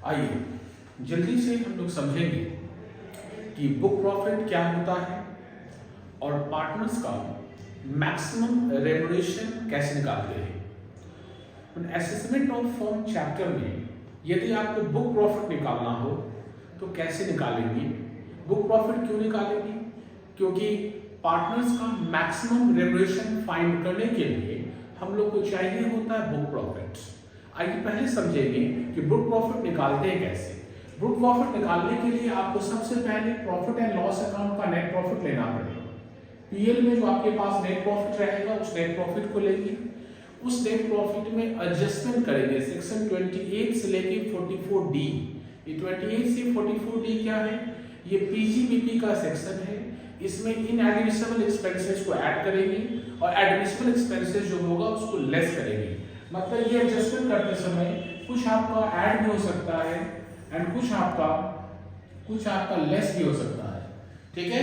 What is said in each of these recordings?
आइए जल्दी से हम लोग समझेंगे कि बुक प्रॉफिट क्या होता है और पार्टनर्स का मैक्सिमम रेमुनरेशन कैसे निकालते हैं। असेसमेंट ऑफ फर्म चैप्टर में यदि आपको बुक प्रॉफिट निकालना हो तो कैसे निकालेंगे, बुक प्रॉफिट क्यों निकालेंगे? क्योंकि पार्टनर्स का मैक्सिमम रेमुनरेशन फाइंड करने के लिए हम लोग को चाहिए होता है बुक प्रॉफिट। आइए पहले समझेंगे कि बुक प्रॉफिट निकालते हैं कैसे। बुक प्रॉफिट निकालने के लिए आपको सबसे पहले प्रॉफिट एंड लॉस अकाउंट का नेट प्रॉफिट लेना पड़ेगा। पीएल में जो आपके पास नेट प्रॉफिट रहेगा उस नेट प्रॉफिट को लेंगे, उस नेट प्रॉफिट में एडजस्टमेंट करेंगे सेक्शन 28 से लेके 44D। ये 28 से 44D क्या है? ये पीजीबीपी का सेक्शन है। इसमें इनएडमिसिबल एक्सपेंसेस को ऐड करेंगे और एडमिसिबल एक्सपेंसेस जो होगा उसको लेस करेंगे। मतलब ये एडजस्टमेंट करते समय कुछ आपका ऐड भी हो सकता है एंड कुछ आपका लेस भी हो सकता है। ठीक है।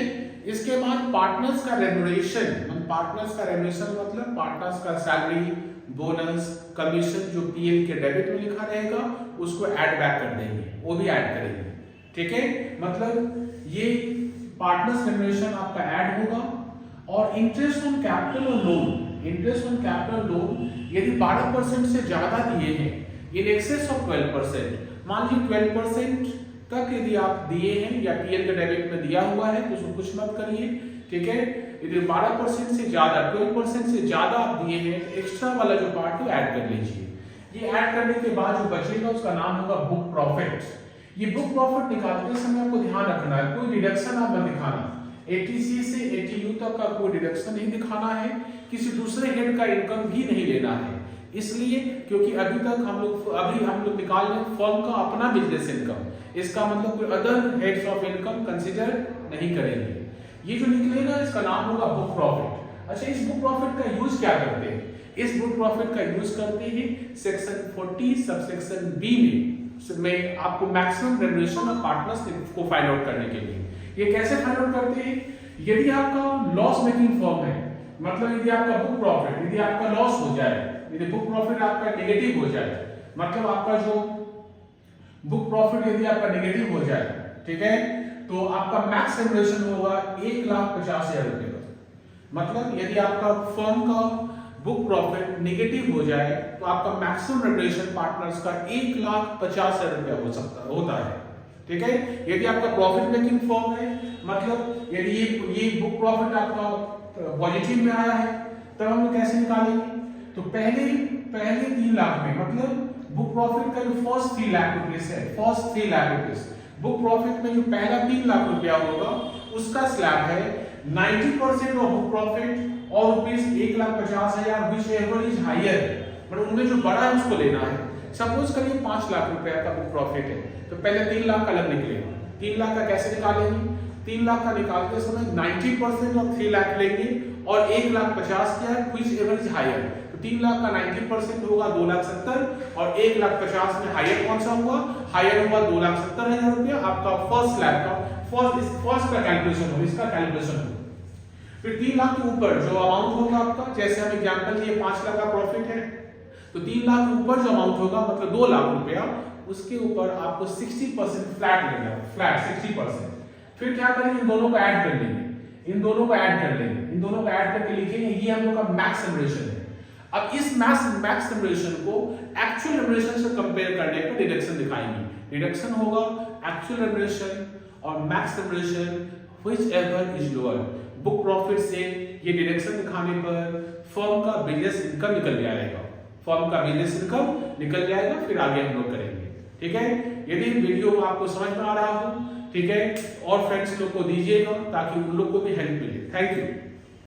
इसके बाद पार्टनर्स का रेमुनरेशन मतलब पार्टनर्स का सैलरी, बोनस, कमीशन जो पीएल के डेबिट में लिखा रहेगा उसको ऐड बैक कर देंगे, वो भी ऐड करेंगे। ठीक है। मतलब ये पार्टनर्स रेमुनरेशन आपका ऐड होगा। और इंटरेस्ट ऑन कैपिटल और लोन, यदि 12% से ज्यादा दिए हैं इन एक्सेस ऑफ 12%, मान लीजिए 12% तक यदि आप दिए हैं या पीएल के डेबिट में दिया हुआ है तो उसको कुछ मत करिए। ठीक है। यदि 12% से ज्यादा 12% से ज्यादा आप दिए हैं तो एक्स्ट्रा वाला जो पार्ट है ऐड कर लीजिए। ये ऐड करने के बाद जो बचेगा उसका नाम होगा बुक प्रॉफिट। ये बुक प्रॉफिट निकालते समय आपको ध्यान रखना है कोई डिडक्शन आप मत दिखाना। 80C से 80U तक का कोई डिडक्शन नहीं दिखाना है, किसी दूसरे हेड का इनकम भी नहीं लेना है। इसलिए क्योंकि अभी हम लोग निकाल रहे हैं फर्म का अपना बिजनेस इनकम, इसका मतलब कोई other heads of income consider नहीं करेंगे। ये जो निकलेगा इसका नाम होगा बुक प्रॉफिट। अच्छा, इस बुक प्रॉफिट का यूज क्या करते हैं? इस बुक प्रॉफिट का यूज करते हैं सेक्शन 40 सबसेक्शन बी में आपको मैक्सिमम रेमुनरेशन ऑफ पार्टनर्स को फाइंड आउट करने के लिए। ये कैसे फाइंड आउट करते हैं? यदि आपका लॉस मेकिंग फर्म है, मतलब यदि आपका बुक प्रॉफिट यदि आपका लॉस हो जाए, यदि बुक प्रॉफिट आपका नेगेटिव हो जाए, मतलब आपका जो बुक प्रॉफिट यदि आपका नेगेटिव हो जाए, ठीक है, तो आपका मैक्स रेमुनरेशन होगा 1,50,000 रुपए का। मतलब यदि आपका फर्म का बुक प्रॉफिट नेगेटिव हो जाए तो आपका मैक्सिमम रेमुनरेशन पार्टनर्स का 1,50,000 रुपया होता है। ठीक है। यदि आपका प्रॉफिट मेकिंग फर्म है, मतलब यदि ये बुक प्रॉफिट आपका पॉजिटिव में आया है तब हम लोग कैसे निकालेंगे? तो पहले 3 लाख में, मतलब बुक प्रॉफिट का जो फर्स्ट 3 लाख रुपीस है, first 3 lakh rupees book profit में जो पहला 3 लाख रुपया होगा उसका स्लैब है 90% ऑफ बुक प्रॉफिट और rupees 1,50,000 whichever is higher, मतलब उनमें जो बड़ा है उसको लेना है। सपोज करिए 5 लाख रुपया का बुक प्रॉफिट है तो पहले 3 लाख अलग निकलेगा। 3 लाख का कैसे निकालेंगे? 3 लाख का निकालते समय 90% ऑफ 3 लाख लेंगे और 1,50,000 क्या है विच एवर इज हायर। तो 3 लाख का 90% होगा 2,70,000 और 1,50,000 में हायर कौन सा हुआ? हायर हुआ 2,70,000 रुपया। आपका फर्स्ट स्लैब का फर्स्ट का कैलकुलेशन हो, इसका कैलकुलेशन हो। फिर 3 लाख के ऊपर जो अमाउंट होगा आपका, जैसे हम एग्जांपल लिए 5 लाख का प्रॉफिट है तो 3 लाख के ऊपर जो अमाउंट होगा मतलब 2 लाख रुपया, उसके ऊपर आपको 60% फ्लैट लेना, फ्लैट 60%। फिर क्या करेंगे? इन दोनों को ऐड कर लेंगे, इन दोनों को ऐड करके लिखेंगे ये हम लोग का मैक्स रेमुनरेशन है। अब इस मैक्स रेमुनरेशन को एक्चुअल रेमुनरेशन से कंपेयर करने पर डिडक्शन दिखाएंगे। डिडक्शन होगा एक्चुअल रेमुनरेशन और max remuneration which ever is lower. Book profit से ये डिडक्शन दिखाने पर फर्म का बिजनेस इनकम निकल जाएगा, फिर आगे हम लोग करेंगे। ठीक है। यदि वीडियो आपको समझ में आ रहा हो, ठीक है, और फ्रेंड्स लोग को दीजिएगा ताकि उन लोग को भी हेल्प मिले। Thank you.